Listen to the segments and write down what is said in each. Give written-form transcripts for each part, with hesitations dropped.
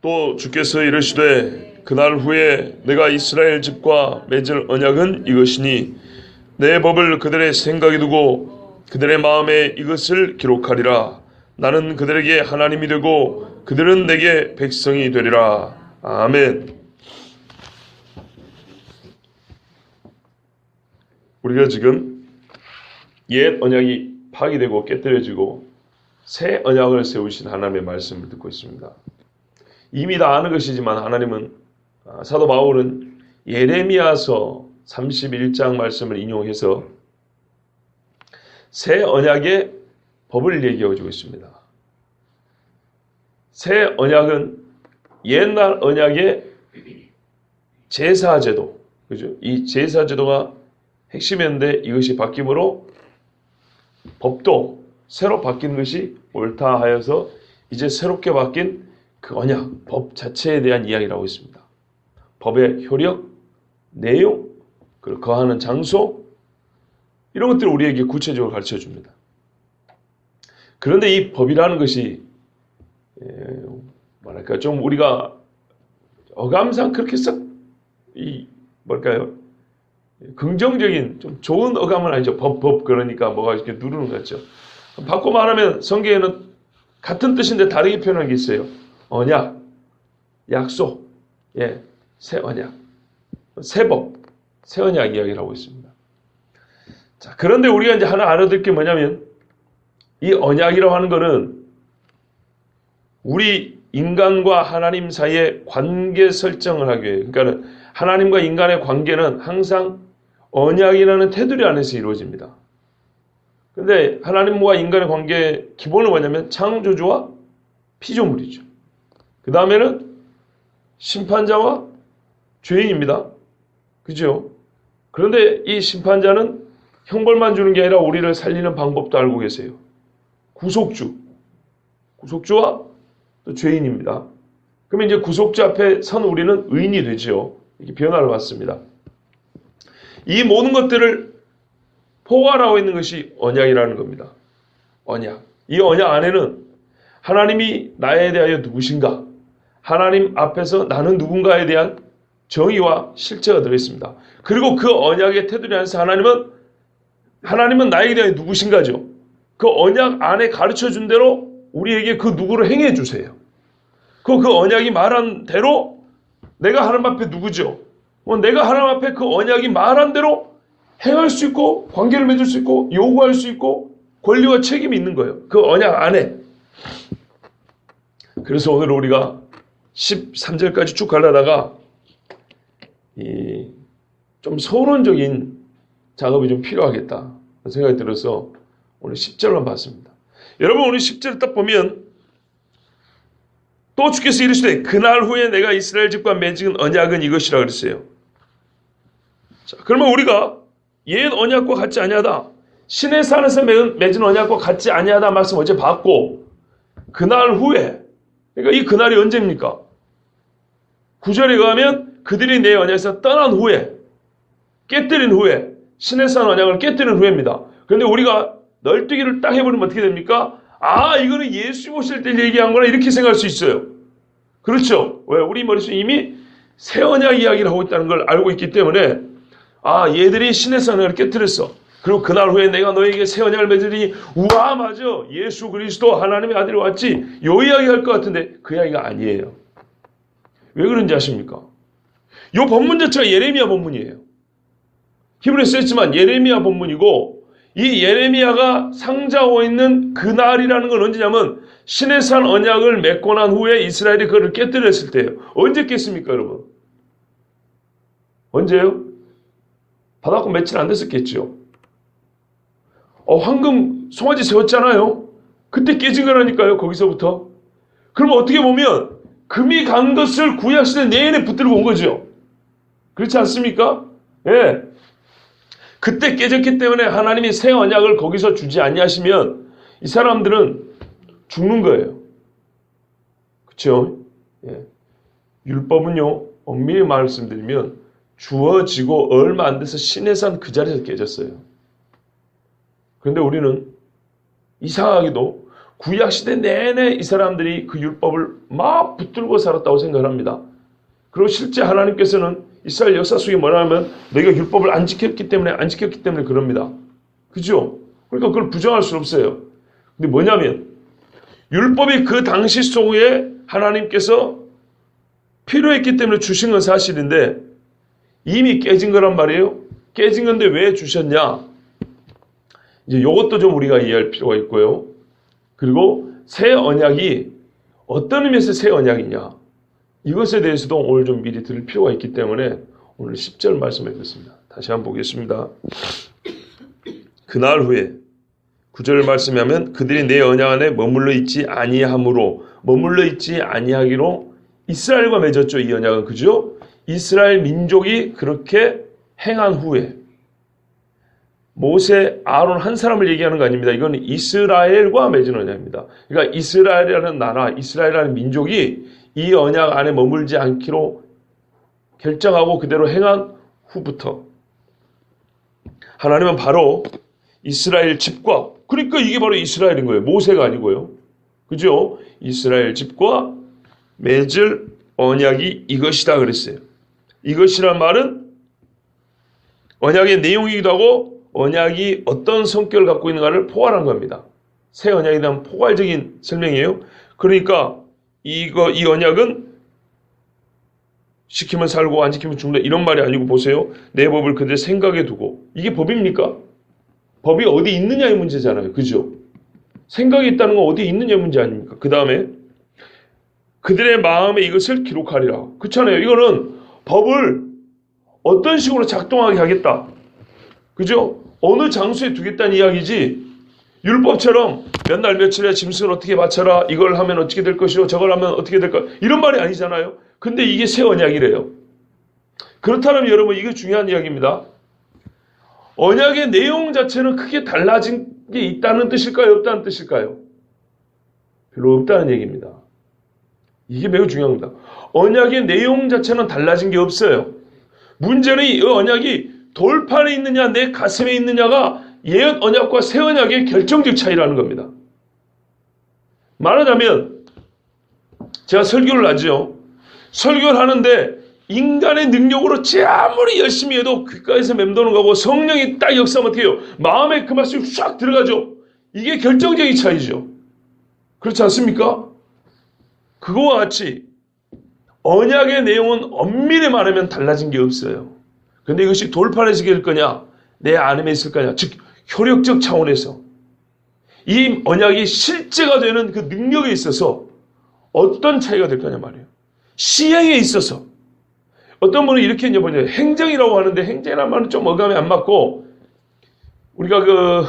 또 주께서 이르시되 그날 후에 내가 이스라엘 집과 맺을 언약은 이것이니 내 법을 그들의 생각에 두고 그들의 마음에 이것을 기록하리라. 나는 그들에게 하나님이 되고 그들은 내게 백성이 되리라. 아멘. 우리가 지금 옛 언약이 파기되고 깨뜨려지고 새 언약을 세우신 하나님의 말씀을 듣고 있습니다. 이미 다 아는 것이지만 하나님은, 사도 바울은 예레미야서 31장 말씀을 인용해서 새 언약의 법을 얘기해 주고 있습니다. 새 언약은 옛날 언약의 제사제도, 그죠? 이 제사제도가 핵심이었는데 이것이 바뀜으로 법도 새로 바뀐 것이 옳다 하여서 이제 새롭게 바뀐 그 언약, 법 자체에 대한 이야기라고 있습니다. 법의 효력, 내용, 그리고 거하는 장소, 이런 것들을 우리에게 구체적으로 가르쳐 줍니다. 그런데 이 법이라는 것이 뭐랄까 좀 우리가 어감상 그렇게 썩 긍정적인 좀 좋은 어감은 아니죠. 법 그러니까 뭐가 이렇게 누르는 것 같죠. 바꿔 말하면 성경에는 같은 뜻인데 다르게 표현한 게 있어요. 언약, 약속, 새 언약, 새 법, 새 언약 이야기를 하고 있습니다. 자, 그런데 우리가 이제 하나 알아둘 게 뭐냐면 이 언약이라고 하는 거는 우리 인간과 하나님 사이의 관계 설정을 하기 위해, 그러니까 하나님과 인간의 관계는 항상 언약이라는 테두리 안에서 이루어집니다. 근데 하나님과 인간의 관계의 기본은 뭐냐면 창조주와 피조물이죠. 그 다음에는 심판자와 죄인입니다. 그죠? 그런데 이 심판자는 형벌만 주는 게 아니라 우리를 살리는 방법도 알고 계세요. 구속주와 또 죄인입니다. 그러면 이제 구속주 앞에 선 우리는 의인이 되죠. 이렇게 변화를 받습니다. 이 모든 것들을 포괄하고 있는 것이 언약이라는 겁니다. 언약. 이 언약 안에는 하나님이 나에 대하여 누구신가? 하나님 앞에서 나는 누군가에 대한 정의와 실체가 들어있습니다. 그리고 그 언약의 테두리 안에서 하나님은 나에게 대하여 누구신가죠? 그 언약 안에 가르쳐 준 대로 우리에게 그 누구를 행해 주세요. 그 언약이 말한 대로 내가 하나님 앞에 누구죠? 내가 하나님 앞에 그 언약이 말한 대로 행할 수 있고 관계를 맺을 수 있고 요구할 수 있고 권리와 책임이 있는 거예요. 그 언약 안에. 그래서 오늘 우리가 13절까지 쭉 가려다가 좀 서론적인 작업이 좀 필요하겠다 생각이 들어서 오늘 10절만 봤습니다. 여러분 오늘 10절 딱 보면 또 주께서 이르시되 그날 후에 내가 이스라엘 집과 맺은 언약은 이것이라 그랬어요. 자, 그러면 우리가 옛 언약과 같지 아니하다. 신의 산에서 맺은 언약과 같지 아니하다 말씀 어제 봤고 그날 후에 그러니까 이 그날이 언제입니까? 9절에 가면 그들이 내 언약에서 떠난 후에 깨뜨린 후에 신의 산 언약을 깨뜨린 후에입니다. 그런데 우리가 널뛰기를 딱 해버리면 어떻게 됩니까? 이거는 예수 오실 때 얘기한 거라 이렇게 생각할 수 있어요. 그렇죠? 왜? 우리 머릿속에 이미 새 언약 이야기를 하고 있다는 걸 알고 있기 때문에 얘들이 신의 산 언약을 깨뜨렸어. 그리고 그날 후에 내가 너에게 새 언약을 맺으리니 우와 맞아. 예수 그리스도 하나님의 아들이 왔지. 요 이야기 할 것 같은데 그 이야기가 아니에요. 왜 그런지 아십니까? 요 본문 자체가 예레미야 본문이에요. 히브리에 쓰였지만 예레미야 본문이고 이 예레미야가 상자하고 있는 그날이라는 건 언제냐면 신의 산 언약을 맺고 난 후에 이스라엘이 그를 깨뜨렸을 때예요. 언제 깼습니까 여러분? 언제요? 바닷고 며칠 안 됐었겠죠. 황금 송아지 세웠잖아요. 그때 깨진 거라니까요. 거기서부터. 그럼 어떻게 보면 금이 간 것을 구약시대 내내 붙들고 온 거죠. 그렇지 않습니까? 예. 그때 깨졌기 때문에 하나님이 새 언약을 거기서 주지 아니하시면 이 사람들은 죽는 거예요. 그렇죠? 예. 율법은요. 엄밀히 말씀드리면 주어지고 얼마 안 돼서 신의 산 그 자리에서 깨졌어요. 그런데 우리는 이상하게도 구약시대 내내 이 사람들이 그 율법을 막 붙들고 살았다고 생각합니다. 그리고 실제 하나님께서는 이스라엘 역사 속에 뭐냐면 너희가 율법을 안 지켰기 때문에 그럽니다. 그죠? 그러니까 그걸 부정할 수 없어요. 근데 뭐냐면 율법이 그 당시 속에 하나님께서 필요했기 때문에 주신 건 사실인데 이미 깨진 거란 말이에요. 깨진 건데 왜 주셨냐? 이제 이것도 좀 우리가 이해할 필요가 있고요. 그리고 새 언약이 어떤 의미에서 새 언약이냐? 이것에 대해서도 오늘 좀 미리 들을 필요가 있기 때문에 오늘 10절 말씀해드렸습니다. 다시 한번 보겠습니다. 그날 후에 9절 말씀하면 그들이 내 언약 안에 머물러 있지 아니하므로 머물러 있지 아니하기로 이스라엘과 맺었죠. 이 언약은 그죠? 이스라엘 민족이 그렇게 행한 후에 모세, 아론 한 사람을 얘기하는 거 아닙니다. 이건 이스라엘과 맺은 언약입니다. 그러니까 이스라엘이라는 나라, 이스라엘이라는 민족이 이 언약 안에 머물지 않기로 결정하고 그대로 행한 후부터 하나님은 바로 이스라엘 집과 그러니까 이게 바로 이스라엘인 거예요. 모세가 아니고요. 그죠? 이스라엘 집과 맺을 언약이 이것이다 그랬어요. 이것이란 말은 언약의 내용이기도 하고 언약이 어떤 성격을 갖고 있는가를 포괄한 겁니다. 새 언약에 대한 포괄적인 설명이에요. 그러니까 이 언약은 시키면 살고 안 지키면 죽는다 이런 말이 아니고 보세요. 내 법을 그들 생각에 두고 이게 법입니까? 법이 어디 있느냐의 문제잖아요. 그죠? 생각이 있다는 건 어디 있느냐의 문제 아닙니까? 그 다음에 그들의 마음에 이것을 기록하리라. 그렇잖아요. 이거는 법을 어떤 식으로 작동하게 하겠다. 그죠? 어느 장소에 두겠다는 이야기지 율법처럼 몇 날 며칠에 짐승을 어떻게 바쳐라. 이걸 하면 어떻게 될 것이요. 저걸 하면 어떻게 될까. 이런 말이 아니잖아요. 근데 이게 새 언약이래요. 그렇다면 여러분 이게 중요한 이야기입니다. 언약의 내용 자체는 크게 달라진 게 있다는 뜻일까요? 없다는 뜻일까요? 별로 없다는 얘기입니다. 이게 매우 중요합니다. 언약의 내용 자체는 달라진 게 없어요. 문제는 이 언약이 돌판에 있느냐 내 가슴에 있느냐가 옛 언약과 새 언약의 결정적 차이라는 겁니다. 말하자면 제가 설교를 하죠. 설교를 하는데 인간의 능력으로 아무리 열심히 해도 귓가에서 맴도는 거고 성령이 딱 역사하면 어떻게 해요? 마음에 그 말씀이 쫙 들어가죠. 이게 결정적인 차이죠. 그렇지 않습니까? 그거와 같이 언약의 내용은 엄밀히 말하면 달라진 게 없어요. 그런데 이것이 돌판에서 될 거냐 내 안에 있을 거냐 즉 효력적 차원에서 이 언약이 실제가 되는 그 능력에 있어서 어떤 차이가 될 거냐 말이에요. 시행에 있어서 어떤 분은 이렇게 이제 뭐냐 행정이라고 하는데 행정이라는 말은 좀 어감이 안 맞고 우리가 그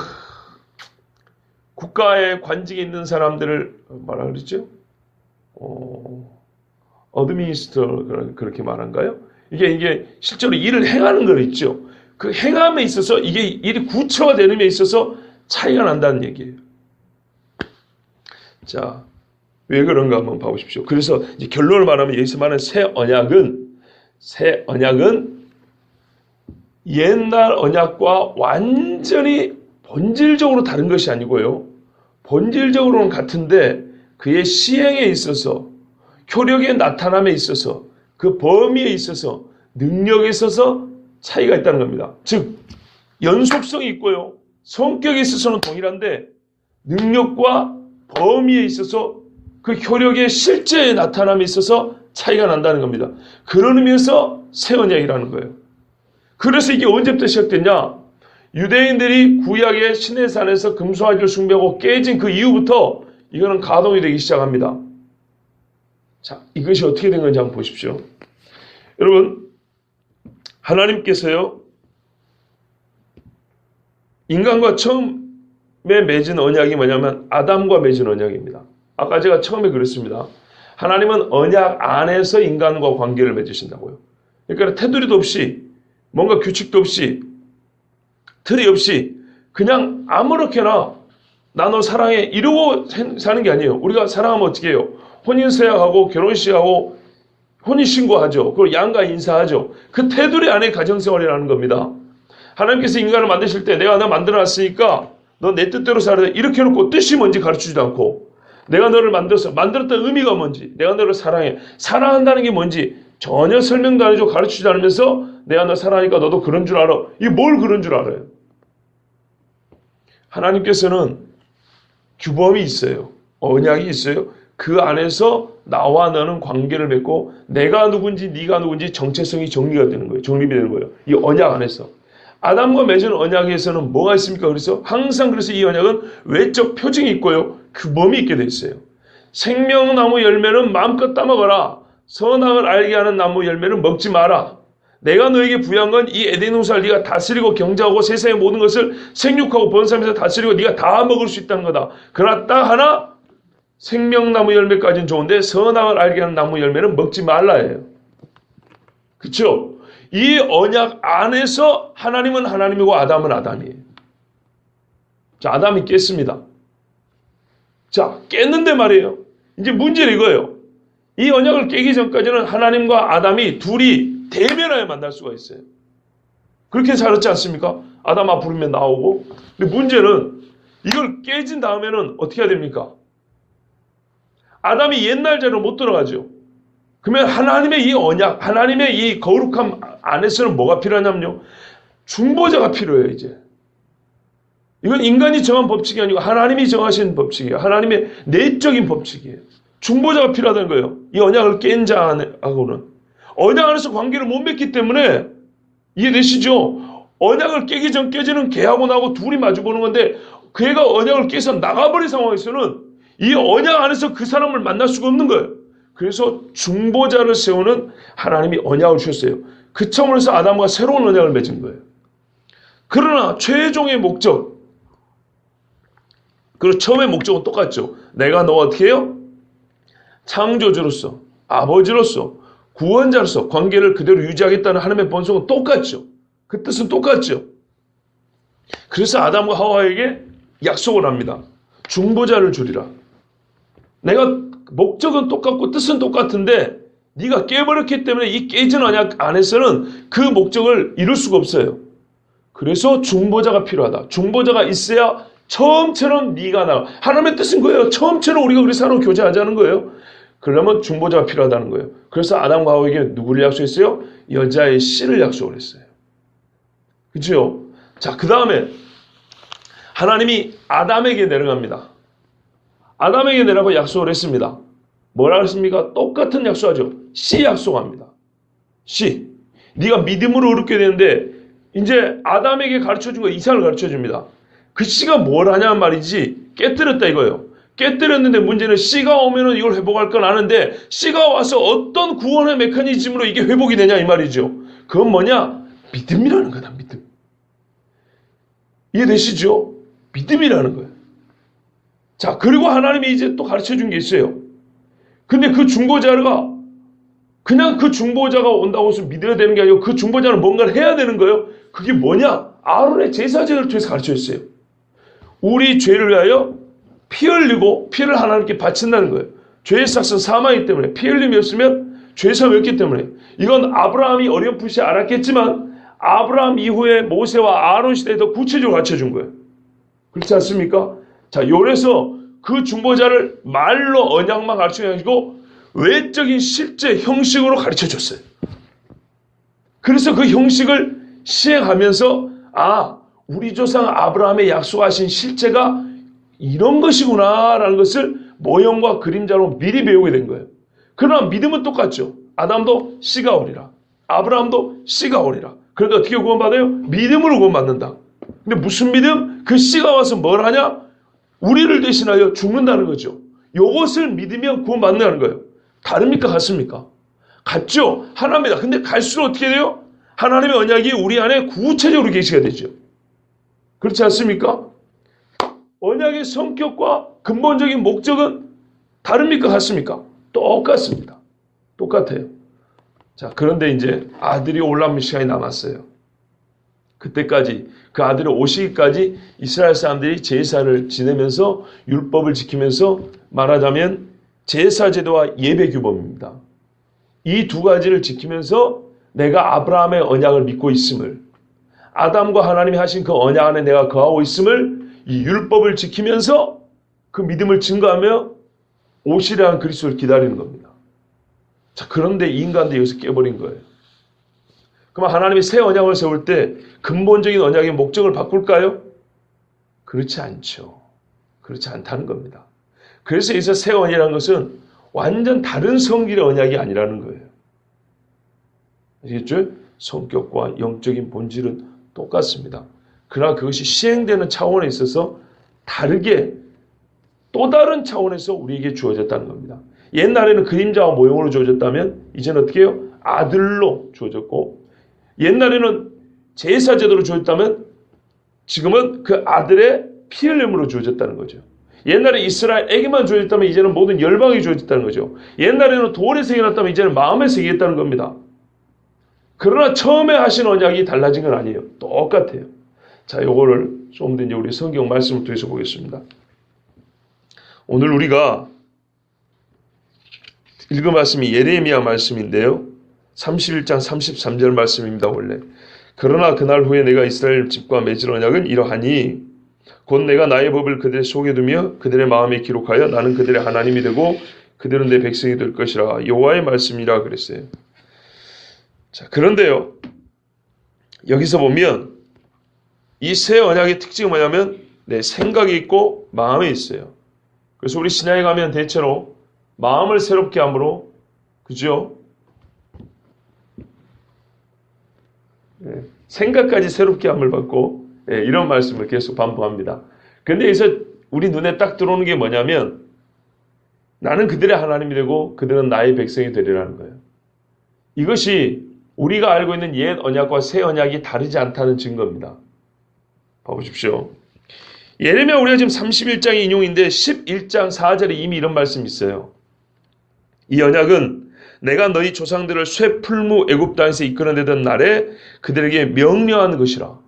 국가의 관직에 있는 사람들을 뭐라 그러죠? 어드미니스터 그렇게 말한가요? 이게 실제로 일을 행하는 거 있죠. 그 행함에 있어서 이게 일이 구체화되는 데 있어서 차이가 난다는 얘기예요. 자, 왜 그런가 한번 봐보십시오. 그래서 이제 결론을 말하면 여기서 말하는 새 언약은 옛날 언약과 완전히 본질적으로 다른 것이 아니고요. 본질적으로는 같은데 그의 시행에 있어서 효력의 나타남에 있어서 그 범위에 있어서 능력에 있어서 차이가 있다는 겁니다. 즉 연속성이 있고요. 성격에 있어서는 동일한데 능력과 범위에 있어서 그 효력의 실제의 나타남에 있어서 차이가 난다는 겁니다. 그런 의미에서 새 언약이라는 거예요. 그래서 이게 언제부터 시작됐냐? 유대인들이 구약의 시내산에서 금송아지를 숭배하고 깨진 그 이후부터 이거는 가동이 되기 시작합니다. 자, 이것이 어떻게 된 건지 한번 보십시오. 여러분, 하나님께서요, 인간과 처음에 맺은 언약이 뭐냐면 아담과 맺은 언약입니다. 아까 제가 처음에 그랬습니다. 하나님은 언약 안에서 인간과 관계를 맺으신다고요. 그러니까 테두리도 없이 뭔가 규칙도 없이 틀이 없이 그냥 아무렇게나 나 너 사랑해 이러고 사는 게 아니에요. 우리가 사랑하면 어떻게 해요? 혼인서약하고 결혼식하고 혼인신고하죠. 그리고 양가 인사하죠. 그 테두리 안에 가정생활이라는 겁니다. 하나님께서 인간을 만드실 때 내가 나 만들어놨으니까 너 내 뜻대로 살아야 돼. 이렇게 해놓고 뜻이 뭔지 가르치지도 않고 내가 너를 만들었다는 의미가 뭔지, 내가 너를 사랑해. 사랑한다는 게 뭔지 전혀 설명도 안 해주고 가르치지 않으면서 내가 너 사랑하니까 너도 그런 줄 알아. 이게 뭘 그런 줄 알아요? 하나님께서는 규범이 있어요. 언약이 있어요. 그 안에서 나와 너는 관계를 맺고 내가 누군지 네가 누군지 정체성이 정리가 되는 거예요. 정립이 되는 거예요. 이 언약 안에서. 아담과 맺은 언약에서는 뭐가 있습니까? 그래서 항상 그래서 이 언약은 외적 표징이 있고요. 규범이 있게 돼 있어요. 생명나무 열매는 마음껏 따먹어라. 선악을 알게 하는 나무 열매는 먹지 마라. 내가 너에게 부여한 건 이 에덴 동산을 네가 다스리고 경작하고 세상의 모든 것을 생육하고 번성하면서 다스리고 네가 다 먹을 수 있다는 거다. 그러나 딱 하나 생명나무 열매까지는 좋은데 선악을 알게 하는 나무 열매는 먹지 말라예요. 그렇죠? 이 언약 안에서 하나님은 하나님이고 아담은 아담이에요. 자, 아담이 깼습니다. 자, 깼는데 말이에요. 이제 문제는 이거예요. 이 언약을 깨기 전까지는 하나님과 아담이 둘이 대면하여 만날 수가 있어요. 그렇게 살았지 않습니까? 아담 앞 부르면 나오고. 근데 문제는 이걸 깨진 다음에는 어떻게 해야 됩니까? 아담이 옛날 자리로 못 들어가죠. 그러면 하나님의 이 언약, 하나님의 이 거룩함 안에서는 뭐가 필요하냐면요. 중보자가 필요해요, 이제. 이건 인간이 정한 법칙이 아니고 하나님이 정하신 법칙이에요. 하나님의 내적인 법칙이에요. 중보자가 필요하다는 거예요. 이 언약을 깬 자하고는. 언약 안에서 관계를 못 맺기 때문에 이해되시죠? 언약을 깨기 전 깨지는 개하고 나하고 둘이 마주보는 건데 그 애가 언약을 깨서 나가버린 상황에서는 이 언약 안에서 그 사람을 만날 수가 없는 거예요. 그래서 중보자를 세우는 하나님이 언약을 주셨어요. 그 차원에서 아담과 새로운 언약을 맺은 거예요. 그러나 최종의 목적, 그리고 처음의 목적은 똑같죠. 내가 너 어떻게 해요? 창조주로서, 아버지로서, 구원자로서 관계를 그대로 유지하겠다는 하나님의 본성은 똑같죠. 그 뜻은 똑같죠. 그래서 아담과 하와에게 약속을 합니다. 중보자를 주리라. 내가 목적은 똑같고 뜻은 똑같은데 네가 깨버렸기 때문에 이 깨진 언약 안에서는 그 목적을 이룰 수가 없어요. 그래서 중보자가 필요하다. 중보자가 있어야 처음처럼 네가 나가. 하나님의 뜻인 거예요. 처음처럼 우리가 우리 사람을 교제하자는 거예요. 그러면 중보자가 필요하다는 거예요. 그래서 아담과 하와에게 누구를 약속했어요? 여자의 씨를 약속을 했어요. 그렇죠? 자, 그 다음에 하나님이 아담에게 내려갑니다. 아담에게 내라고 약속을 했습니다. 뭐라 했습니까? 똑같은 약속하죠. 씨 약속합니다. 씨. 네가 믿음으로 얻게 되는데 이제 아담에게 가르쳐준 거 이삭을 가르쳐줍니다. 그 씨가 뭘 하냐 말이지 깨뜨렸다 이거예요. 깨뜨렸는데 문제는 씨가 오면은 이걸 회복할 건 아는데 씨가 와서 어떤 구원의 메커니즘으로 이게 회복이 되냐 이 말이죠. 그건 뭐냐? 믿음이라는 거다. 믿음. 이해되시죠? 믿음이라는 거예요. 자, 그리고 하나님이 이제 또 가르쳐준 게 있어요. 근데 그 중보자가 그냥 그 중보자가 온다고 해서 믿어야 되는 게 아니고 그 중보자는 뭔가를 해야 되는 거예요. 그게 뭐냐? 아론의 제사제를 통해서 가르쳐줬어요. 우리 죄를 위하여 피 흘리고 피를 하나님께 바친다는 거예요. 죄의 삭은 사망이기 때문에 피 흘림이 없으면 죄사함이 없기 때문에 이건 아브라함이 어렴풋이 알았겠지만 아브라함 이후에 모세와 아론 시대에 더 구체적으로 가르쳐준 거예요. 그렇지 않습니까? 자, 요래서 그 중보자를 말로 언약만 가르쳐가지고 외적인 실제 형식으로 가르쳐줬어요. 그래서 그 형식을 시행하면서 우리 조상 아브라함의 약속하신 실제가 이런 것이구나 라는 것을 모형과 그림자로 미리 배우게 된 거예요. 그러나 믿음은 똑같죠. 아담도 씨가 오리라. 아브라함도 씨가 오리라. 그러니까 어떻게 구원받아요? 믿음으로 구원받는다. 근데 무슨 믿음? 그 씨가 와서 뭘 하냐? 우리를 대신하여 죽는다는 거죠. 이것을 믿으면 구원받는다는 거예요. 다릅니까? 같습니까? 같죠? 하나입니다. 근데 갈수록 어떻게 돼요? 하나님의 언약이 우리 안에 구체적으로 계시게 되죠. 그렇지 않습니까? 언약의 성격과 근본적인 목적은 다릅니까? 같습니까? 똑같습니다. 똑같아요. 자, 그런데 이제 아들이 올라오는 시간이 남았어요. 그때까지 그 아들이 오시기까지 이스라엘 사람들이 제사를 지내면서 율법을 지키면서 말하자면 제사 제도와 예배 규범입니다. 이 두 가지를 지키면서 내가 아브라함의 언약을 믿고 있음을, 아담과 하나님이 하신 그 언약 안에 내가 거하고 있음을 이 율법을 지키면서 그 믿음을 증거하며 오시려는 그리스도를 기다리는 겁니다. 자, 그런데 인간도 여기서 깨버린 거예요. 그럼 하나님이 새 언약을 세울 때 근본적인 언약의 목적을 바꿀까요? 그렇지 않죠. 그렇지 않다는 겁니다. 그래서 여기서 새 언약이라는 것은 완전 다른 성질의 언약이 아니라는 거예요. 아시겠죠? 성격과 영적인 본질은 똑같습니다. 그러나 그것이 시행되는 차원에 있어서 다르게 또 다른 차원에서 우리에게 주어졌다는 겁니다. 옛날에는 그림자와 모형으로 주어졌다면 이제는 어떻게 해요? 아들로 주어졌고, 옛날에는 제사 제도로 주어졌다면 지금은 그 아들의 피 흘림으로 주어졌다는 거죠. 옛날에 이스라엘에게만 주어졌다면 이제는 모든 열방이 주어졌다는 거죠. 옛날에는 돌에 새겨놨다면 이제는 마음에 새기겠다는 겁니다. 그러나 처음에 하신 언약이 달라진 건 아니에요. 똑같아요. 자, 요거를 좀 더 이제 우리 성경 말씀을 통해서 보겠습니다. 오늘 우리가 읽은 말씀이 예레미야 말씀인데요. 31장 33절 말씀입니다. 원래. 그러나 그날 후에 내가 이스라엘 집과 맺을 언약은 이러하니 곧 내가 나의 법을 그들의 속에 두며 그들의 마음에 기록하여 나는 그들의 하나님이 되고 그들은 내 백성이 될 것이라. 여호와의 말씀이라 그랬어요. 자, 그런데요. 여기서 보면 이 새 언약의 특징이 뭐냐면 내 생각이 있고 마음에 있어요. 그래서 우리 신약에 가면 대체로 마음을 새롭게 함으로, 그죠? 생각까지 새롭게 함을 받고, 이런 말씀을 계속 반복합니다. 근데 여기서 우리 눈에 딱 들어오는 게 뭐냐면 나는 그들의 하나님이 되고 그들은 나의 백성이 되리라는 거예요. 이것이 우리가 알고 있는 옛 언약과 새 언약이 다르지 않다는 증거입니다. 봐보십시오. 예레미야 우리가 지금 31장의 인용인데 11장 4절에 이미 이런 말씀이 있어요. 이 언약은 내가 너희 조상들을 쇠풀무 애굽 땅에서 이끌어내던 날에 그들에게 명령한 것이라.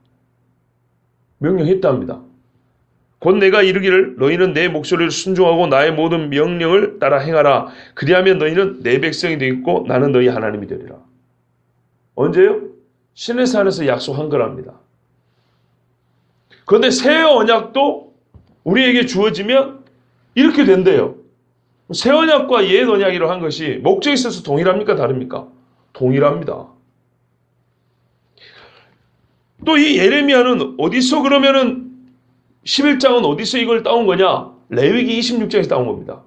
명령했답니다. 곧 내가 이르기를 너희는 내 목소리를 순종하고 나의 모든 명령을 따라 행하라. 그리하면 너희는 내 백성이 되겠고 나는 너희 하나님이 되리라. 언제요? 시내산에서 약속한 거랍니다. 그런데 새 언약도 우리에게 주어지면 이렇게 된대요. 새 언약과 옛 언약이라고 한 것이 목적에 있어서 동일합니까? 다릅니까? 동일합니다. 또 이 예레미야는 어디서 그러면은 11장은 어디서 이걸 따온 거냐? 레위기 26장에서 따온 겁니다.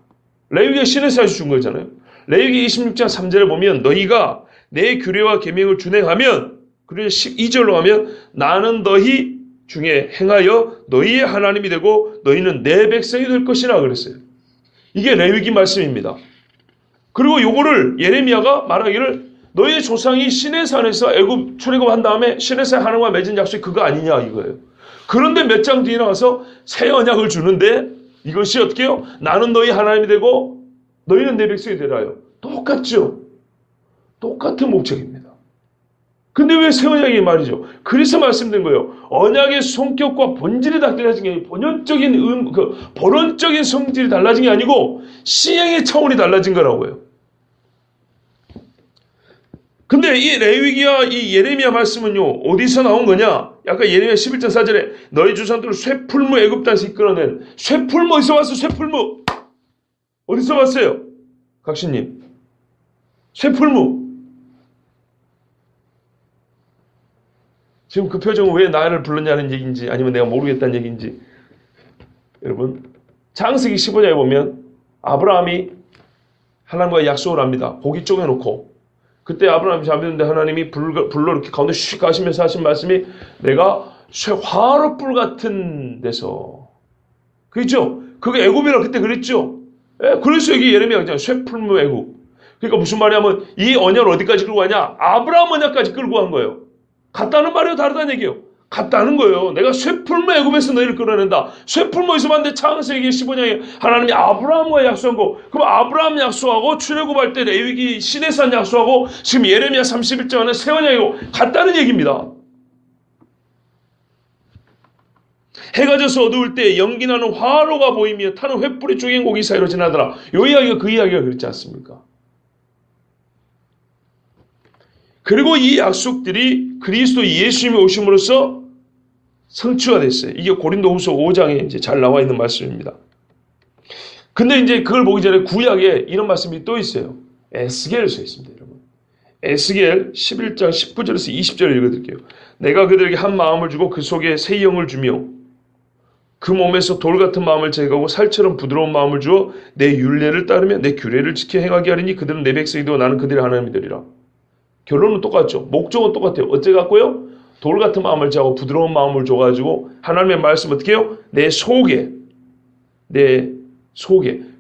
레위기가 시내산에서 준 거잖아요. 레위기 26장 3절에 보면 너희가 내 규례와 계명을 준행하면, 그리고 12절로 하면 나는 너희 중에 행하여 너희의 하나님이 되고 너희는 내 백성이 될 것이라 그랬어요. 이게 레위기 말씀입니다. 그리고 요거를 예레미야가 말하기를 너희의 조상이 시내산에서 애굽 출애굽한 다음에 시내산 하나님과 맺은 약속이 그거 아니냐 이거예요. 그런데 몇 장 뒤에 나와서 새 언약을 주는데 이것이 어떻게 해요? 나는 너희 하나님이 되고 너희는 내 백성이 되라요. 똑같죠? 똑같은 목적입니다. 근데 왜 새 언약이 말이죠? 그래서 말씀드린 거예요. 언약의 성격과 본질이 달라진 게 아니고 본원적인 성질이 달라진 게 아니고 시행의 차원이 달라진 거라고요. 근데 이 레위기와 이 예레미야 말씀은요, 어디서 나온 거냐? 아까 예레미야 11장 4절에 너희 조상들을 쇠풀무 애굽 땅에서 이끌어낸, 쇠풀무 어디서 왔어? 쇠풀무 어디서 왔어요? 각신님, 쇠풀무. 지금 그 표정은 왜 나를 불렀냐는 얘기인지 아니면 내가 모르겠다는 얘기인지. 여러분, 창세기 15장에 보면 아브라함이 하나님과 약속을 합니다. 고기 쪼개놓고. 그때 아브라함이 잠드는데 하나님이 불로 이렇게 가운데 슉 가시면서 하신 말씀이 내가 쇠화로불 같은 데서. 그렇죠? 그게 애굽이라 그때 그랬죠? 그래서 여기 예레미야가 있잖아요. 쇠풀무 애굽. 그러니까 무슨 말이냐면 이 언약을 어디까지 끌고 가냐? 아브라함 언약까지 끌고 간 거예요. 같다는 말이에요? 다르다는 얘기예요? 같다는 거예요. 내가 쇠풀무 애굽에서 너희를 끌어낸다. 쇠풀무에서 봤는데 창세기 15장에 하나님이 아브라함과 약속한 거. 그럼 아브라함 약속하고 출애굽할 때 레위기 시내산 약속하고 지금 예레미야 31장 안에 새 언약이고 같다는 얘기입니다. 해가 져서 어두울 때 연기나는 화로가 보이며 타는 횃불이 쪼갠 고기 사이로 지나더라. 이 이야기가 그 이야기가 그렇지 않습니까? 그리고 이 약속들이 그리스도 예수님이 오심으로써 성취가 됐어요. 이게 고린도후서 5장에 이제 잘 나와 있는 말씀입니다. 근데 이제 그걸 보기 전에 구약에 이런 말씀이 또 있어요. 에스겔에 써 있습니다, 여러분. 에스겔 11장 19절에서 20절을 읽어드릴게요. 내가 그들에게 한 마음을 주고 그 속에 새 영을 주며 그 몸에서 돌 같은 마음을 제거하고 살처럼 부드러운 마음을 주어 내 율례를 따르며 내 규례를 지켜 행하게 하리니 그들은 내 백성이 되고 나는 그들의 하나님이 되리라. 결론은 똑같죠. 목적은 똑같아요. 어째 갖고요? 돌 같은 마음을 제하고 부드러운 마음을 줘가지고 하나님의 말씀 어떻게 해요? 내 속에.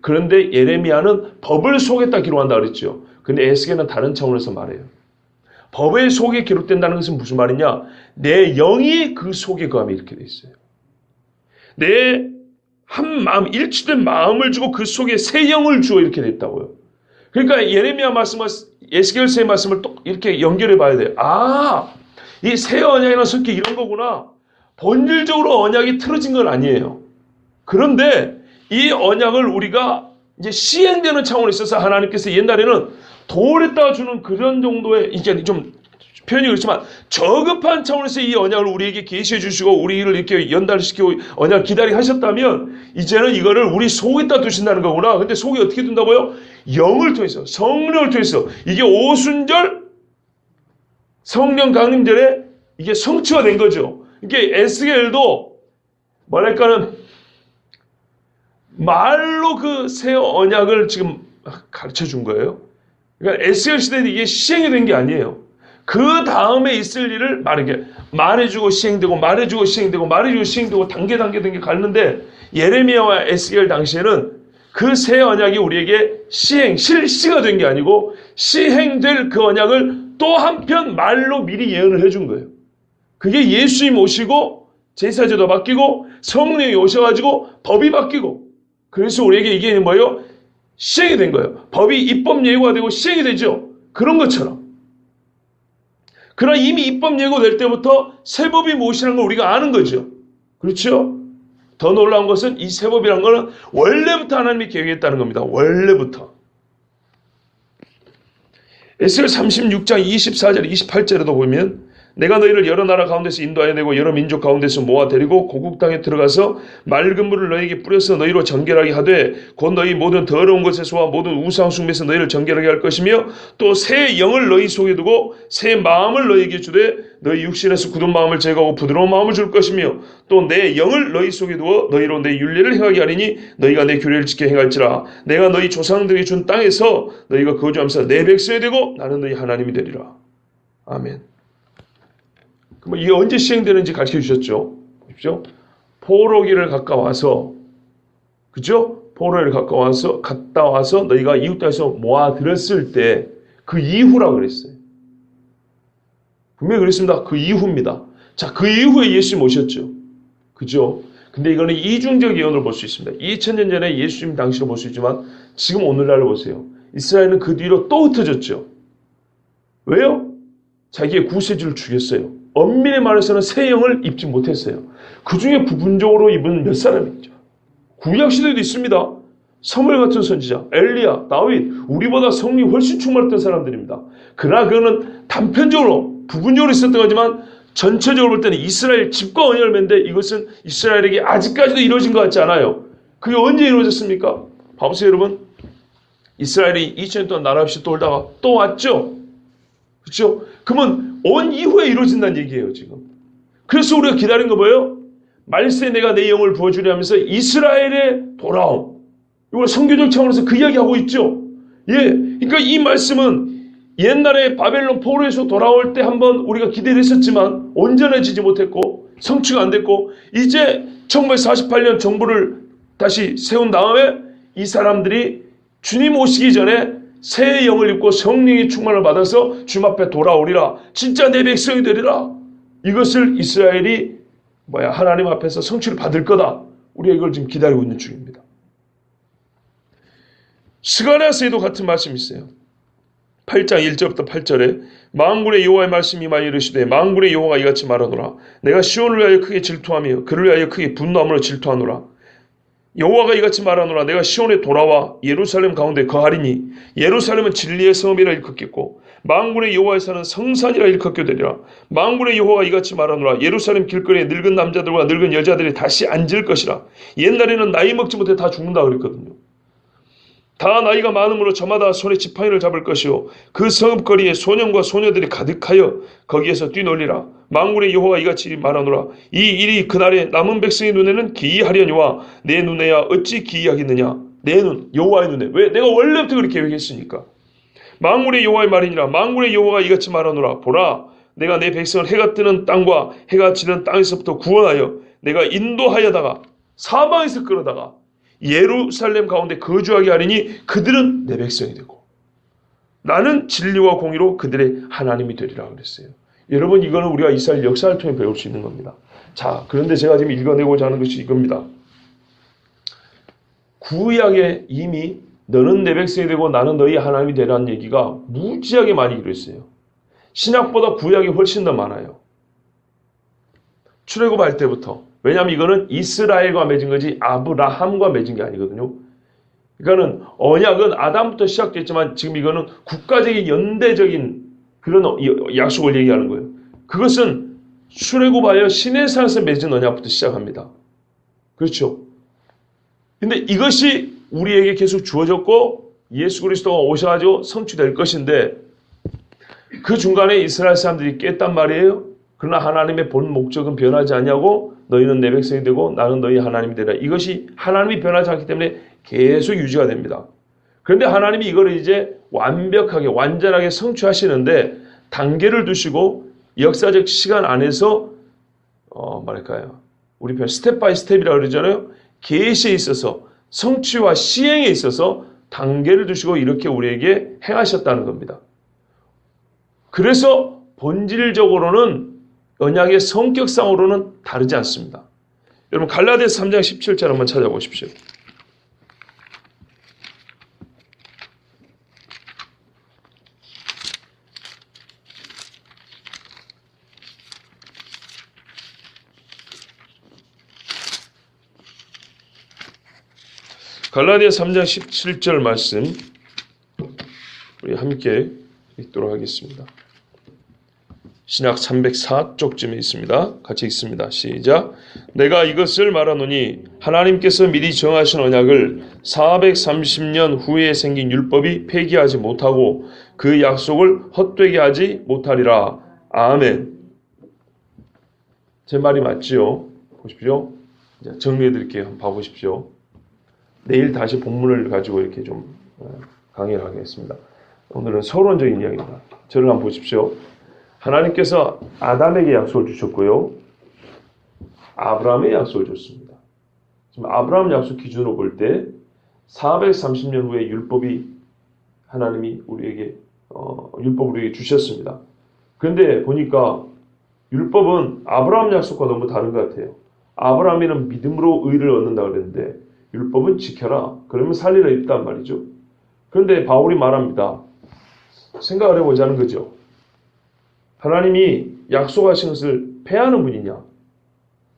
그런데 예레미야는 법을 속에다 기록한다 그랬죠. 근데 에스겔은 다른 차원에서 말해요. 법의 속에 기록된다는 것은 무슨 말이냐? 내 영이 그 속에 거함이 이렇게 돼 있어요. 내 한 마음, 일치된 마음을 주고 그 속에 새 영을 주어 이렇게 됐다고요. 그러니까 예레미야 말씀과 에스겔서의 말씀을 또 이렇게 연결해 봐야 돼요. 이 새 언약이나 성격 이런 거구나. 본질적으로 언약이 틀어진 건 아니에요. 그런데 이 언약을 우리가 이제 시행되는 차원에 있어서 하나님께서 옛날에는 돌에다 주는 그런 정도의, 이제 좀 표현이 그렇지만 저급한 차원에서 이 언약을 우리에게 계시해 주시고 우리를 이렇게 연달시키고 언약을 기다리게 하셨다면 이제는 이거를 우리 속에다 두신다는 거구나. 근데 속에 어떻게 둔다고요? 영을 통해서, 성령을 통해서. 이게 오순절 성령 강림절에 이게 성취가 된 거죠. 이게 에스겔도 뭐랄까는 말로 그 새 언약을 지금 가르쳐 준 거예요. 그러니까 에스겔 시대에 이게 시행이 된 게 아니에요. 그 다음에 있을 일을 말해주고 시행되고 말해주고 시행되고 말해주고 시행되고 단계 갔는데 예레미야와 에스겔 당시에는 그 새 언약이 우리에게 실시가 된 게 아니고 시행될 그 언약을 또 한편 말로 미리 예언을 해준 거예요. 그게 예수님 오시고 제사제도 바뀌고 성령이 오셔가지고 법이 바뀌고 그래서 우리에게 이게 뭐예요? 시행이 된 거예요. 법이 입법 예고가 되고 시행이 되죠. 그런 것처럼. 그러나 이미 입법 예고될 때부터 새 법이 무엇이라는 걸 우리가 아는 거죠. 그렇죠? 더 놀라운 것은 이 새 법이라는 것은 원래부터 하나님이 계획했다는 겁니다. 원래부터. 에스겔 36장 24절 28절에도 보면 내가 너희를 여러 나라 가운데서 인도하여 내고 여러 민족 가운데서 모아 데리고 고국 땅에 들어가서 맑은 물을 너희에게 뿌려서 너희로 정결하게 하되 곧 너희 모든 더러운 것에서와 모든 우상 숭배에서 너희를 정결하게 할 것이며 또 새 영을 너희 속에 두고 새 마음을 너희에게 주되 너희 육신에서 굳은 마음을 제거하고 부드러운 마음을 줄 것이며 또 내 영을 너희 속에 두어 너희로 내 율례를 행하게 하리니 너희가 내 규례를 지켜 행할지라 내가 너희 조상들에게 준 땅에서 너희가 거주하면서 내 백성이 되고 나는 너희 하나님이 되리라. 아멘. 그럼 이게 언제 시행되는지 가르쳐 주셨죠? 보십시오. 포로기를 가까워서, 그죠? 포로기를 갔다 와서 너희가 이웃 땅에서 모아들었을 때 그 이후라고 그랬어요. 분명히 그랬습니다. 그 이후입니다. 자, 그 이후에 예수님 오셨죠. 그죠? 근데 이거는 이중적 예언을 볼 수 있습니다. 2000년 전에 예수님 당시로 볼 수 있지만 지금 오늘날로 보세요. 이스라엘은 그 뒤로 또 흩어졌죠. 왜요? 자기의 구세주를 죽였어요. 엄밀히 말해서는 새 영을 입지 못했어요. 그 중에 부분적으로 입은 몇 사람이죠. 구약시대에도 있습니다. 사무엘 같은 선지자, 엘리야, 다윗, 우리보다 성령이 훨씬 충만했던 사람들입니다. 그러나 그거는 단편적으로, 부분적으로 있었던 거지만 전체적으로 볼 때는 이스라엘 집과 언약을 맺는데 이것은 이스라엘에게 아직까지도 이루어진 것 같지 않아요. 그게 언제 이루어졌습니까? 봐보세요, 여러분. 이스라엘이 2000년 동안 나라 없이 돌다가 또 왔죠? 그렇죠? 그러면 온 이후에 이루어진다는 얘기예요, 지금. 그래서 우리가 기다린 거 뭐예요? 말세에 내가 내 영을 부어주려 하면서 이스라엘의 돌아옴. 이걸 선교적 차원에서 그 이야기하고 있죠. 예. 그러니까 이 말씀은 옛날에 바벨론 포로에서 돌아올 때 한번 우리가 기대를 했었지만 온전해지지 못했고 성취가 안 됐고 이제 1948년 정부를 다시 세운 다음에 이 사람들이 주님 오시기 전에 새 영을 입고 성령의 충만을 받아서 주님 앞에 돌아오리라. 진짜 내 백성이 되리라. 이것을 이스라엘이 하나님 앞에서 성취를 받을 거다. 우리가 이걸 지금 기다리고 있는 중입니다. 스가랴서에도 같은 말씀이 있어요. 8장 1절부터 8절에 만군의 여호와의 말씀이 많이 이르시되 만군의 여호와가 이같이 말하노라. 내가 시온을 위하여 크게 질투하며 그를 위하여 크게 분노함으로 질투하노라. 여호와가 이같이 말하노라. 내가 시온에 돌아와 예루살렘 가운데 거하리니 예루살렘은 진리의 성읍이라 일컫겠고 만군의 여호와의 산은 성산이라 일컫게 되리라. 만군의 여호와가 이같이 말하노라. 예루살렘 길거리에 늙은 남자들과 늙은 여자들이 다시 앉을 것이라. 옛날에는 나이 먹지 못해 다 죽는다 그랬거든요. 다 나이가 많음으로 저마다 손에 지팡이를 잡을 것이요 그 성읍거리에 소년과 소녀들이 가득하여 거기에서 뛰놀리라. 만군의 여호와가 이같이 말하노라. 이 일이 그날에 남은 백성의 눈에는 기이하려니와 내 눈에야 어찌 기이하겠느냐. 내 눈, 여호와의 눈에. 왜? 내가 원래부터 그렇게 계획했으니까. 만군의 여호와의 말이니라. 만군의 여호와가 이같이 말하노라. 보라, 내가 내 백성을 해가 뜨는 땅과 해가 지는 땅에서부터 구원하여 내가 인도하여다가 사방에서 끌어다가 예루살렘 가운데 거주하게 하리니 그들은 내 백성이 되고 나는 진리와 공의로 그들의 하나님이 되리라 그랬어요. 여러분, 이거는 우리가 이스라엘 역사를 통해 배울 수 있는 겁니다. 자, 그런데 제가 지금 읽어내고자 하는 것이 이겁니다. 구약에 이미 너는 내 백성이 되고 나는 너희 하나님이 되라는 얘기가 무지하게 많이 이루어졌어요. 신약보다 구약이 훨씬 더 많아요. 출애굽할 때부터. 왜냐하면 이거는 이스라엘과 맺은 거지 아브라함과 맺은 게 아니거든요. 그러니까는 언약은 아담부터 시작됐지만 지금 이거는 국가적인 연대적인 그런 약속을 얘기하는 거예요. 그것은 출애굽하여 시내산에서 맺은 언약부터 시작합니다. 그렇죠. 근데 이것이 우리에게 계속 주어졌고 예수 그리스도가 오셔가지고 성취될 것인데 그 중간에 이스라엘 사람들이 깼단 말이에요. 그러나 하나님의 본 목적은 변하지 않냐고 너희는 내 백성이 되고 나는 너희 하나님이 되라. 이것이 하나님이 변하지 않기 때문에 계속 유지가 됩니다. 그런데 하나님이 이거를 이제 완벽하게 완전하게 성취하시는데 단계를 두시고 역사적 시간 안에서 말할까요? 우리 편 스텝 바이 스텝이라고 그러잖아요. 계시에 있어서 성취와 시행에 있어서 단계를 두시고 이렇게 우리에게 행하셨다는 겁니다. 그래서 본질적으로는 언약의 성격상으로는 다르지 않습니다. 여러분 갈라디아서 3장 17절 한번 찾아보십시오. 갈라디아서 3장 17절 말씀 우리 함께 읽도록 하겠습니다. 신약 304쪽쯤에 있습니다. 같이 읽습니다. 시작. 내가 이것을 말하노니 하나님께서 미리 정하신 언약을 430년 후에 생긴 율법이 폐기하지 못하고 그 약속을 헛되게 하지 못하리라. 아멘. 제 말이 맞지요? 보십시오. 정리해 드릴게요. 한번 봐보십시오. 내일 다시 본문을 가지고 이렇게 좀 강의를 하겠습니다. 오늘은 서론적인 이야기입니다. 저를 한번 보십시오. 하나님께서 아담에게 약속을 주셨고요. 아브라함의 약속을 줬습니다. 지금 아브라함 약속 기준으로 볼 때 430년 후에 율법이 하나님이 우리에게 율법을 우리에게 주셨습니다. 그런데 보니까 율법은 아브라함 약속과 너무 다른 것 같아요. 아브라함에는 믿음으로 의를 얻는다 그랬는데 율법은 지켜라. 그러면 살리라 있단 말이죠. 그런데 바울이 말합니다. 생각을 해보자는 거죠. 하나님이 약속하신 것을 폐하는 분이냐?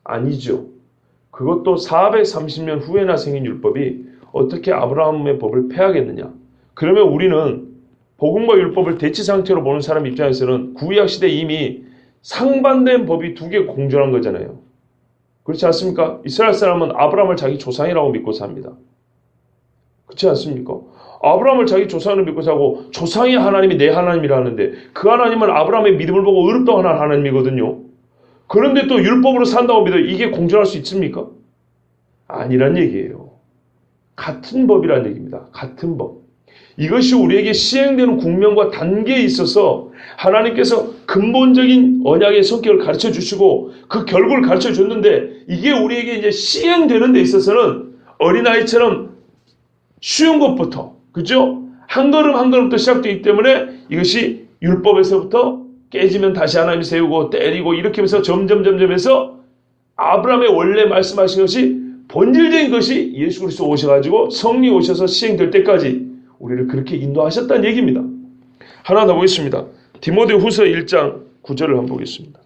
아니죠. 그것도 430년 후에나 생긴 율법이 어떻게 아브라함의 법을 폐하겠느냐? 그러면 우리는 복음과 율법을 대치 상태로 보는 사람 입장에서는 구약 시대에 이미 상반된 법이 두 개 공존한 거잖아요. 그렇지 않습니까? 이스라엘 사람은 아브라함을 자기 조상이라고 믿고 삽니다. 그렇지 않습니까? 아브라함을 자기 조상으로 믿고 사고 조상의 하나님이 내 하나님이라 하는데 그 하나님은 아브라함의 믿음을 보고 의롭다고 하는 하나님이거든요. 그런데 또 율법으로 산다고 믿어 이게 공존할 수 있습니까? 아니란 얘기예요. 같은 법이란 얘기입니다. 같은 법. 이것이 우리에게 시행되는 국면과 단계에 있어서 하나님께서 근본적인 언약의 성격을 가르쳐 주시고 그 결과를 가르쳐 줬는데 이게 우리에게 이제 시행되는 데 있어서는 어린아이처럼 쉬운 것부터 그죠? 한 걸음 한 걸음부터 시작되기 때문에 이것이 율법에서부터 깨지면 다시 하나님이 세우고 때리고 이렇게 하면서 점점 해서 아브라함의 원래 말씀하신 것이 본질적인 것이 예수 그리스도 오셔가지고 성령 오셔서 시행될 때까지 우리를 그렇게 인도하셨다는 얘기입니다. 하나 더 보겠습니다. 디모데후서 1장 9절을 한번 보겠습니다.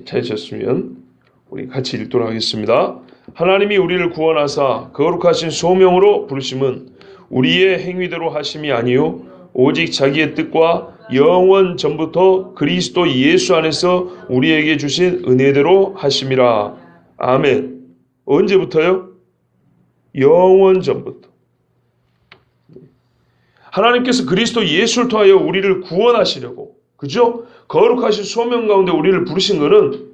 찾으셨으면 우리 같이 읽도록 하겠습니다. 하나님이 우리를 구원하사 거룩하신 소명으로 부르심은 우리의 행위대로 하심이 아니요 오직 자기의 뜻과 영원 전부터 그리스도 예수 안에서 우리에게 주신 은혜대로 하심이라. 아멘. 언제부터요? 영원 전부터. 하나님께서 그리스도 예수를 통하여 우리를 구원하시려고, 그죠? 거룩하신 소명 가운데 우리를 부르신 것은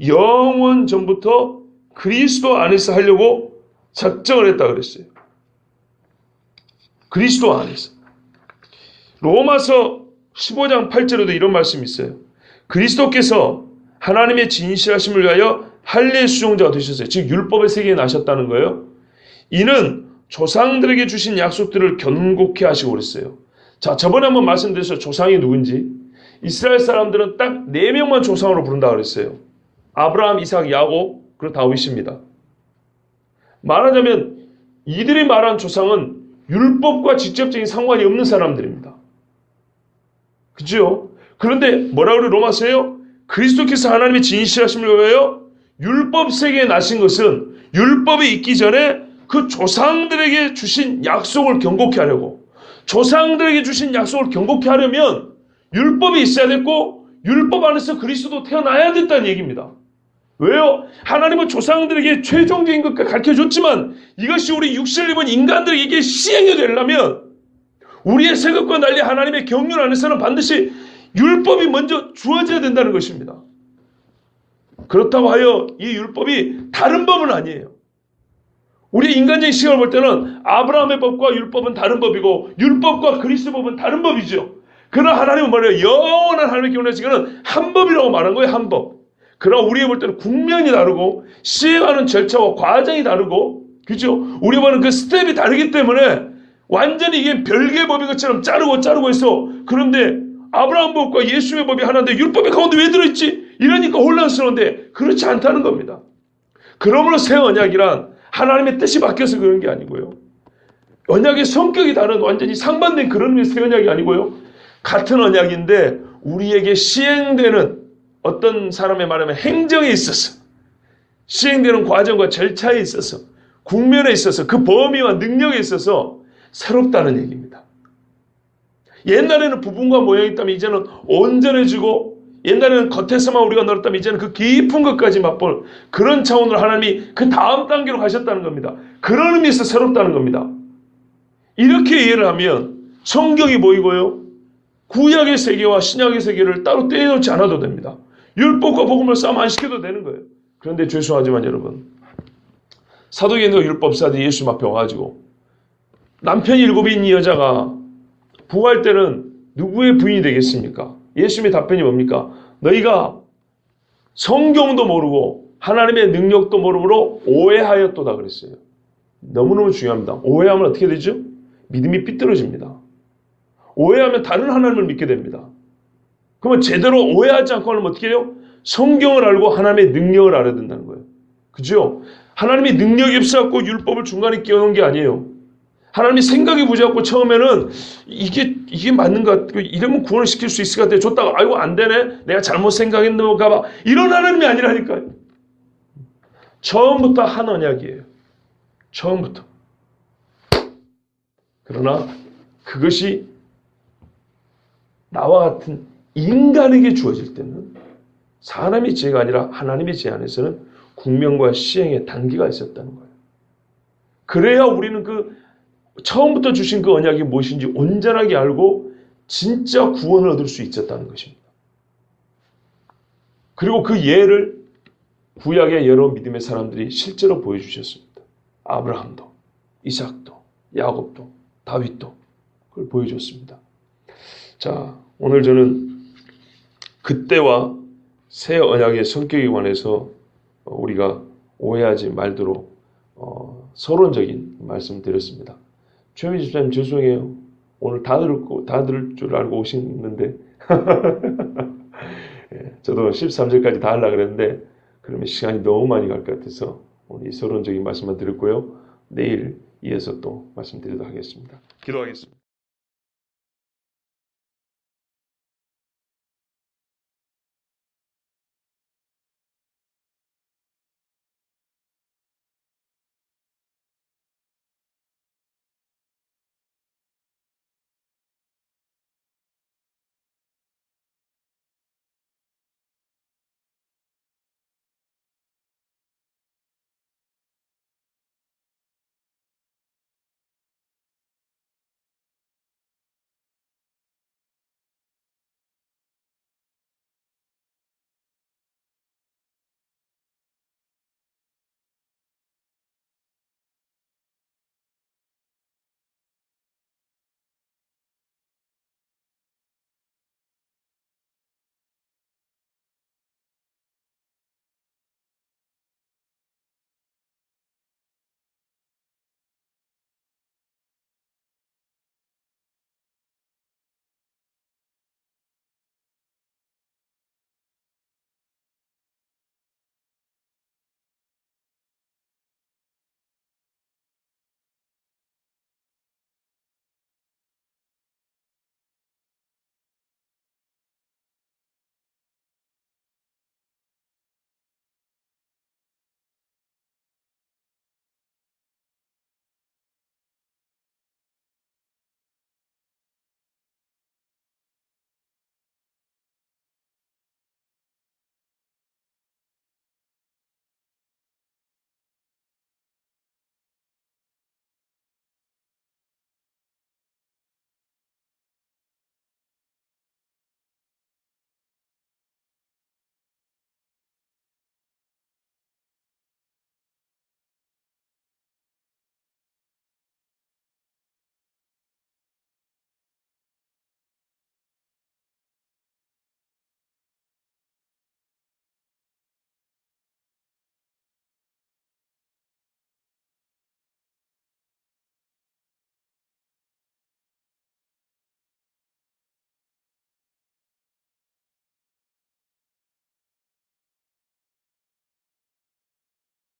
영원 전부터 그리스도 안에서 하려고 작정을 했다 그랬어요. 그리스도 안에서. 로마서 15장 8절에도 이런 말씀이 있어요. 그리스도께서 하나님의 진실하심을 위하여 할례 수종자가 되셨어요. 즉 율법의 세계에 나셨다는 거예요. 이는 조상들에게 주신 약속들을 견고케 하시고 그랬어요. 자, 저번에 한번 말씀드렸어요. 조상이 누군지. 이스라엘 사람들은 딱 4명만 조상으로 부른다 그랬어요. 아브라함, 이삭, 야곱, 그리고 다윗입니다. 말하자면 이들이 말한 조상은 율법과 직접적인 상관이 없는 사람들입니다. 그죠? 그런데 뭐라고 그래 로마서에요? 그리스도께서 하나님의 진실하심을 위하여 율법 세계에 나신 것은 율법이 있기 전에 그 조상들에게 주신 약속을 경고케 하려고, 조상들에게 주신 약속을 경고케 하려면 율법이 있어야 됐고 율법 안에서 그리스도도 태어나야 됐다는 얘기입니다. 왜요? 하나님은 조상들에게 최종적인 것을 가르쳐줬지만 이것이 우리 육신을 입은 인간들에게 시행이 되려면 우리의 생각과 달리 하나님의 경륜 안에서는 반드시 율법이 먼저 주어져야 된다는 것입니다. 그렇다고 하여 이 율법이 다른 법은 아니에요. 우리 인간적인 시각을 볼 때는 아브라함의 법과 율법은 다른 법이고 율법과 그리스도 법은 다른 법이죠. 그러나 하나님은 뭐래요? 영원한 하나님의 경륜 안에서는 한 법이라고 말한 거예요. 한 법. 그러나 우리가 볼 때는 국면이 다르고 시행하는 절차와 과정이 다르고, 그죠? 우리가 보는 그 스텝이 다르기 때문에 완전히 이게 별개의 법인 것처럼 자르고 해서, 그런데 아브라함 법과 예수의 법이 하나인데 율법이 가운데 왜 들어있지? 이러니까 혼란스러운데 그렇지 않다는 겁니다. 그러므로 새 언약이란 하나님의 뜻이 바뀌어서 그런 게 아니고요. 언약의 성격이 다른 완전히 상반된 그런 새 언약이 아니고요. 같은 언약인데 우리에게 시행되는 어떤 사람의 말하면 행정에 있어서, 시행되는 과정과 절차에 있어서, 국면에 있어서, 그 범위와 능력에 있어서 새롭다는 얘기입니다. 옛날에는 부분과 모양이 있다면 이제는 온전해지고, 옛날에는 겉에서만 우리가 놀았다면 이제는 그 깊은 것까지 맛볼 그런 차원으로 하나님이 그 다음 단계로 가셨다는 겁니다. 그런 의미에서 새롭다는 겁니다. 이렇게 이해를 하면 성경이 보이고요, 구약의 세계와 신약의 세계를 따로 떼어놓지 않아도 됩니다. 율법과 복음을 싸움 안 시켜도 되는 거예요. 그런데 죄송하지만 여러분, 사도행전의 율법사들이 예수 앞에 와가지고 남편이 7인 이 여자가 부활 때는 누구의 부인이 되겠습니까? 예수님의 답변이 뭡니까? 너희가 성경도 모르고 하나님의 능력도 모르므로 오해하였도다 그랬어요. 너무너무 중요합니다. 오해하면 어떻게 되죠? 믿음이 삐뚤어집니다. 오해하면 다른 하나님을 믿게 됩니다. 그러면 제대로 오해하지 않고 하려면 어떻게 해요? 성경을 알고 하나님의 능력을 알아야 된다는 거예요. 그죠? 하나님이 능력이 없어갖고 율법을 중간에 끼워놓은 게 아니에요. 하나님이 생각이 부자갖고 처음에는 이게 맞는가? 이러면 구원을 시킬 수 있을 것 같아. 줬다가 아이고 안 되네. 내가 잘못 생각했는가 봐. 이런 하나님이 아니라니까요. 처음부터 한 언약이에요. 처음부터. 그러나 그것이 나와 같은 인간에게 주어질 때는 사람의 지혜가 아니라 하나님의 지혜 안에서는 국면과 시행의 단계가 있었다는 거예요. 그래야 우리는 그 처음부터 주신 그 언약이 무엇인지 온전하게 알고 진짜 구원을 얻을 수 있었다는 것입니다. 그리고 그 예를 구약의 여러 믿음의 사람들이 실제로 보여주셨습니다. 아브라함도, 이삭도, 야곱도, 다윗도 그걸 보여줬습니다. 자, 오늘 저는 그때와 새 언약의 성격에 관해서 우리가 오해하지 말도록 서론적인 말씀 드렸습니다. 최민희 집사님 죄송해요. 오늘 다 들을 줄 알고 오시는데 저도 13절까지 다 하려고 그랬는데 그러면 시간이 너무 많이 갈 것 같아서 오늘 이 서론적인 말씀만 드렸고요. 내일 이어서 또 말씀드리도록 하겠습니다. 기도하겠습니다.